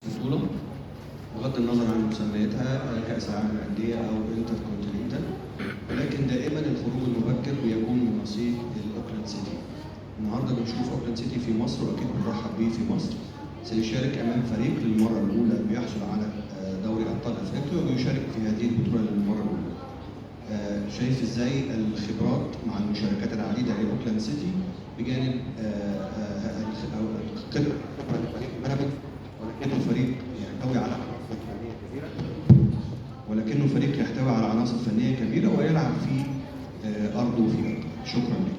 بطولة بغض النظر عن مسمياتها كأس العالم للأندية أو انتر كونتيننتال، ولكن دائما الخروج المبكر بيكون من نصيب الأوكلاند سيتي. النهارده بنشوف أوكلاند سيتي في مصر وأكيد بنرحب بيه في مصر. سيشارك أمام فريق للمرة الأولى بيحصل على دوري أبطال أفريقيا ويشارك في هذه البطولة للمرة الأولى. شايف ازاي الخبرات مع المشاركات العديدة لأوكلاند سيتي بجانب الخبرة فريق بيراميدز، ولكنه فريق يحتوي على عناصر فنية كبيرة ويلعب في أرضه وفي أرضه. شكرا لك.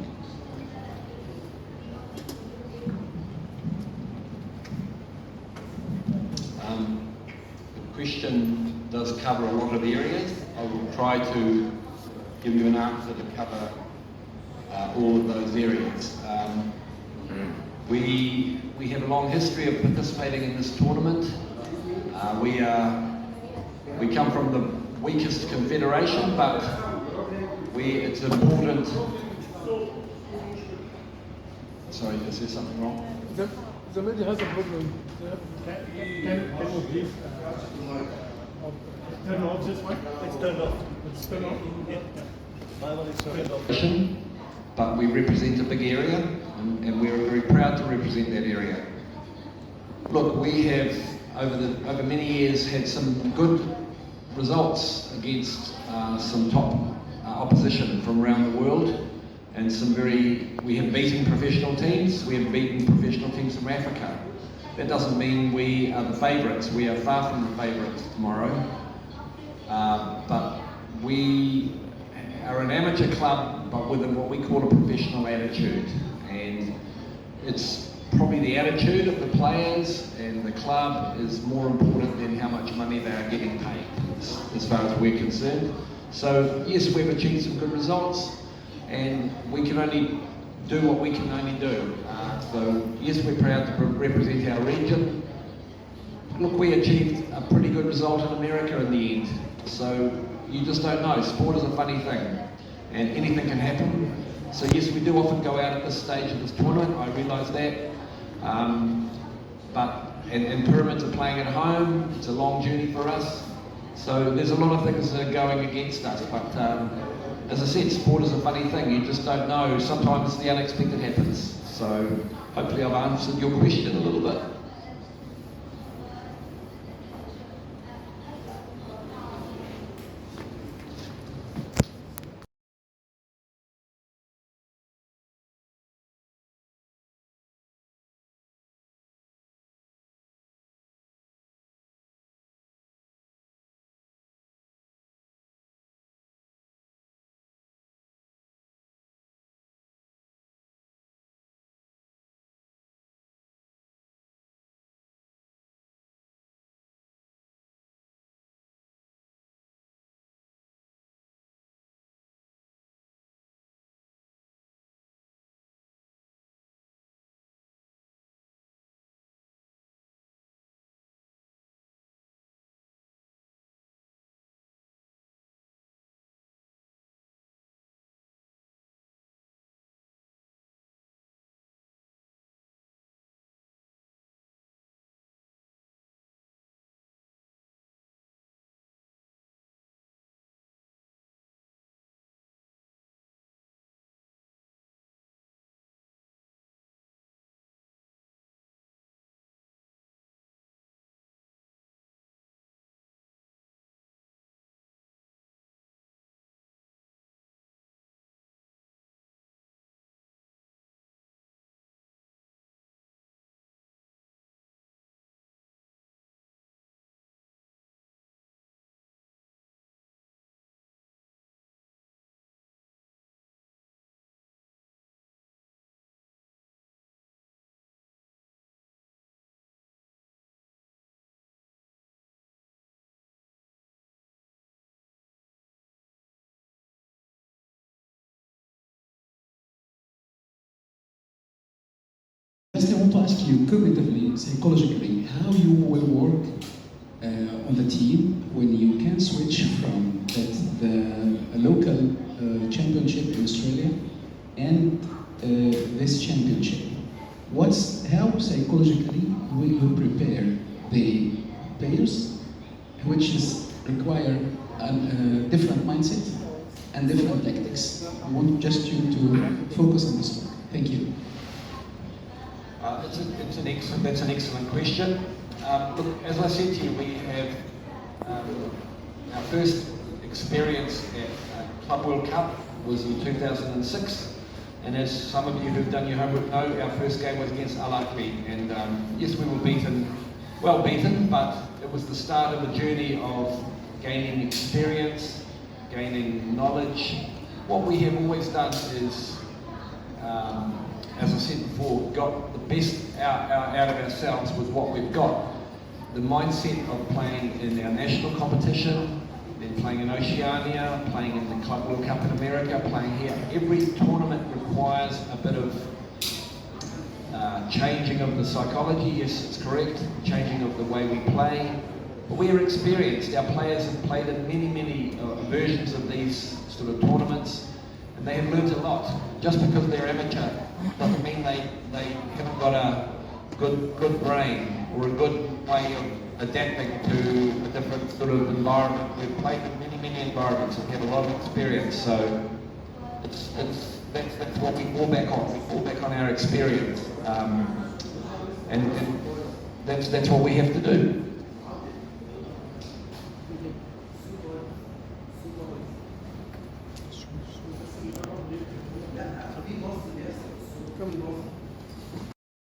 The question does cover a lot of areas. I will try to give you an answer to cover all of those areas. We have a long history of participating in this tournament. We come from the weakest confederation, but it's important. Sorry, is there something wrong? The media has a problem. Can you please turn off this one? It's turned off. It's turned off. But we represent a big area, and we're very proud to represent that area. Look, we have over many years had some good results against some top opposition from around the world, and we have beaten professional teams. We have beaten professional teams from Africa. That doesn't mean we are the favourites. We are far from the favourites tomorrow. But we are an amateur club, but with what we call a professional attitude. And it's probably the attitude of the players and the club is more important than how much money they are getting paid, as far as we're concerned. So yes, we've achieved some good results, and we can only do what we can only do. So yes, we're proud to represent our region. Look, we achieved a pretty good result in America in the end. So you just don't know. Sport is a funny thing, and anything can happen. So yes, we do often go out at this stage of this tournament. I realise that. And Pyramids are playing at home. It's a long journey for us. So there's a lot of things that are going against us. But as I said, sport is a funny thing. You just don't know. Sometimes the unexpected happens. So hopefully I've answered your question a little bit. Just I want to ask you cognitively, psychologically, how you will work on the team when you can switch from the local championship in Australia and this championship. How psychologically will you prepare the players, which is require a different mindset and different tactics. I want just you to focus on this one. Thank you. That's an excellent question. Look, as I said to you, we have our first experience at Club World Cup was in 2006, and as some of you who've done your homework know, our first game was against Al-Ahly, and yes, we were well beaten, but it was the start of a journey of gaining experience, gaining knowledge. What we have always done is, as I said before, got the best out of ourselves with what we've got. The mindset of playing in our national competition, then playing in Oceania, playing in the Club World Cup in America, playing here. Every tournament requires a bit of changing of the psychology, yes, it's correct, changing of the way we play. But we are experienced. Our players have played in many versions of these sort of tournaments, and they have learned a lot. Just because they're amateur doesn't mean they haven't got a good brain or a good way of adapting to a different sort of environment. We've played in many environments and have a lot of experience, so that's what we fall back on. We fall back on our experience, and that's what we have to do.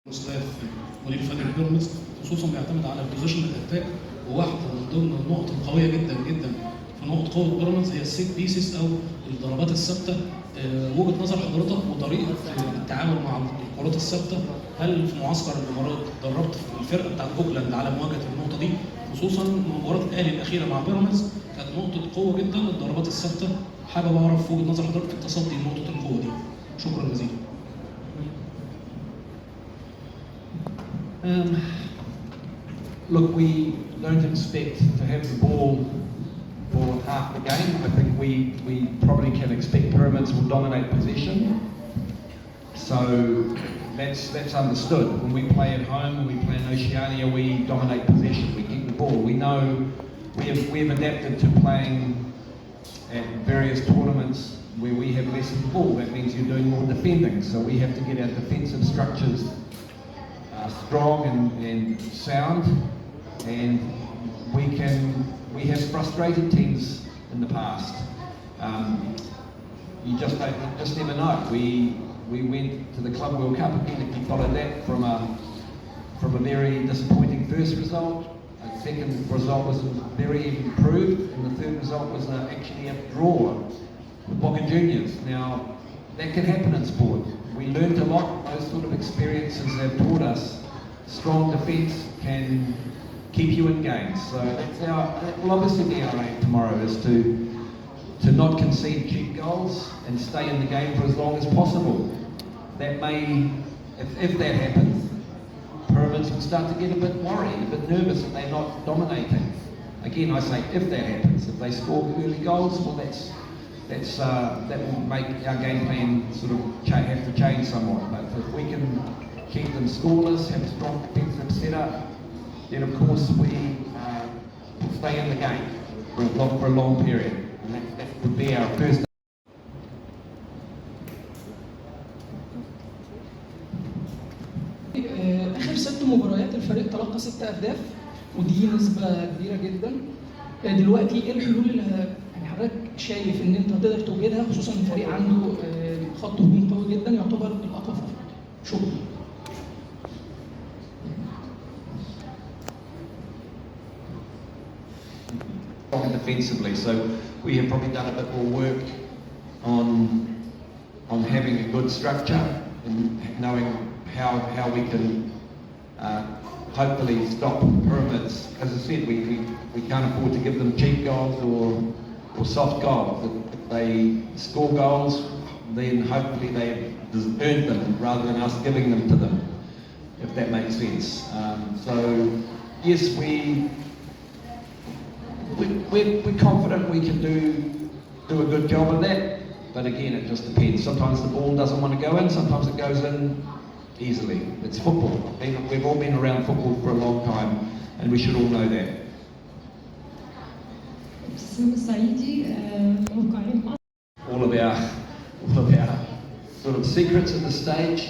مصطفى مدير فني بيراميدز خصوصا بيعتمد على البوزيشن الاتاك، وواحده من ضمن النقط القويه جدا في نقط قوه بيراميدز هي السيت بيسز او الضربات الثابته. وجهه نظر حضرتك وطريقه التعامل مع الكرات الثابته، هل في معسكر الامارات دربت الفرقه بتاعت اوكلاند على مواجهه النقطه دي؟ خصوصا مباراه الاهلي الاخيره مع بيراميدز كانت نقطه قوه جدا الضربات الثابته. حابب اعرف وجهه نظر حضرتك في التصدي لنقطه القوه دي. شكرا جزيلا. Look, we don't expect to have the ball for half the game. I think we probably can expect Pyramids will dominate possession. So that's understood. When we play at home, when we play in Oceania, we dominate possession. We keep the ball. We know we've adapted to playing at various tournaments where we have less of the ball. That means you're doing more defending. So we have to get our defensive structures strong and sound, and we have frustrated teams in the past. You just never know. We went to the Club World Cup again. If you followed that from a very disappointing first result, a second result was very improved, and the third result was actually a draw with Boca Juniors. Now that can happen in sport. We learned a lot. Those sort of experiences have taught us strong defence can keep you in games. So that will obviously be our aim tomorrow, is to not concede cheap goals and stay in the game for as long as possible. That may, if that happens, Pyramids will start to get a bit worried, a bit nervous that they're not dominating. Again, I say if that happens. If they score early goals, well that will make our game plan sort of have to change somewhat. But if we can keep them scoreless, have a strong defensive setup, then of course we will stay in the game for a long period. And that would be our first. آخر 6 مباريات الفريق تلقى 6 أهداف، ودي نسبة كبيرة جدا. دلوقتي ايه الحلول اللي يعني حضرتك شايف ان انت تقدر توجدها، خصوصا ان الفريق عنده خط هجوم قوي جدا يعتبر الاقوى في افريقيا؟ شكرا. Defensively, so we have probably done a bit more work on having a good structure and knowing how we can hopefully stop Pyramids. As I said, we can't afford to give them cheap goals or soft goals. If they score goals, then hopefully they've earned them rather than us giving them to them, if that makes sense. So yes, we're confident we can do a good job of that, but again, it just depends. Sometimes the ball doesn't want to go in, sometimes it goes in easily. It's football. We've all been around football for a long time. and we should all know that. All of our sort of secrets at this stage.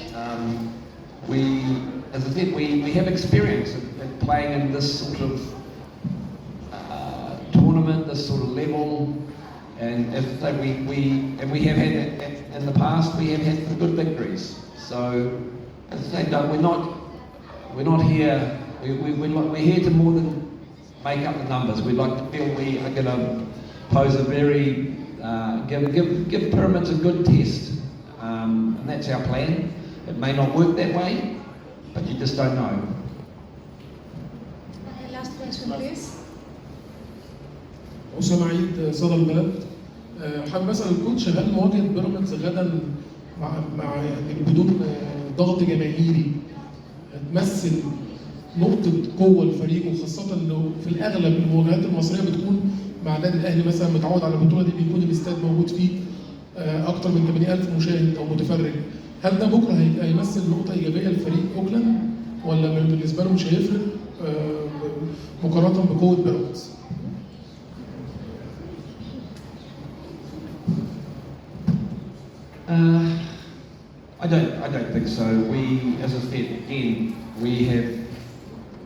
As I said, we have experience in playing in this sort of tournament, this sort of level, and as I say, we have had in the past. We have had some good victories. So, as I say, no, we're not here. We're here to more than make up the numbers. We'd like to feel we are going to pose a very give Pyramids a good test, and that's our plan. It may not work that way, but you just don't know. Last question, please. أسامة عيد صدى البلد. حابب اسال الكوتش، هل مواجهه بيراميدز غدا مع يعني بدون ضغط جماهيري هتمثل نقطه قوه الفريق، وخاصه انه في الاغلب المواجهات المصريه بتكون مع النادي الاهلي مثلا متعود على البطوله دي بيكون الاستاد موجود فيه اكتر من 80,000 مشاهد او متفرج، هل ده بكره هيمثل نقطه ايجابيه لفريق اوكلاند ولا بالنسبه له مش هيفرق مقارنه بقوه بيراميدز؟ I don't think so. We, as I said again, we have,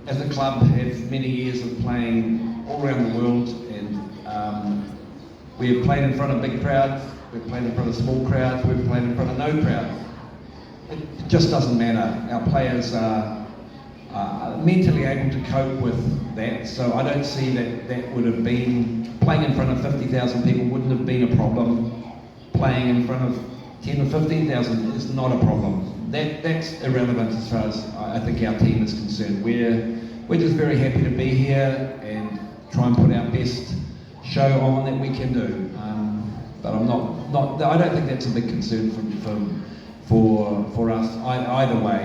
as a club, have many years of playing all around the world, and we have played in front of big crowds, we've played in front of small crowds, we've played in front of no crowds. It just doesn't matter. Our players are mentally able to cope with that, so I don't see that would have been, playing in front of 50,000 people wouldn't have been a problem. Playing in front of 10 or 15,000 is not a problem. That's irrelevant as far as I think our team is concerned. We're just very happy to be here and try and put our best show on that we can do. But I don't think that's a big concern for us either way.